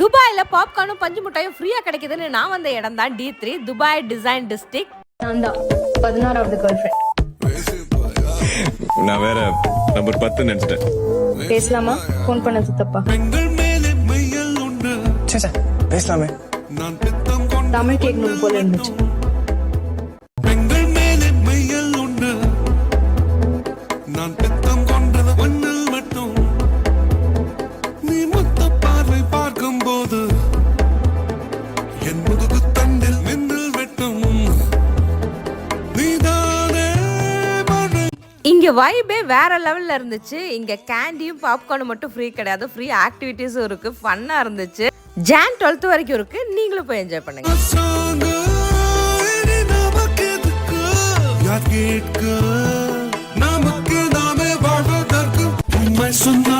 துபாயில பாப்கார்னும் பஞ்சு மிட்டாயும் ஃப்ரீயா கிடைக்குதுன்னு நான் வந்த இடம் தான் D3 துபாய் டிசைன் டிஸ்ட்ரிக்ட். நான் தான் 16வது கேர்ள் ஃப்ரெண்ட். நான் வேற நம்பர் 10 நினைச்சிட்டேன். பேசலாமா? ஃபோன் பண்ணது தப்பா? பேசலாமே. தமிழ் கேட்கணும் போல இருந்துச்சு. இங்க வைபே வேற லெவல்ல இருந்துச்சு. இங்க கேண்டியும் பாப்கார்னும் மட்டும் ஃப்ரீ கிடையாது, ஃப்ரீ ஆக்டிவிட்டிஸும் இருக்கு, ஃபன்னா இருந்துச்சு. Jan 12th வரைக்கும் இருக்கு, நீங்களும் போய் என்ஜாய் பண்ணுங்க. சொந்த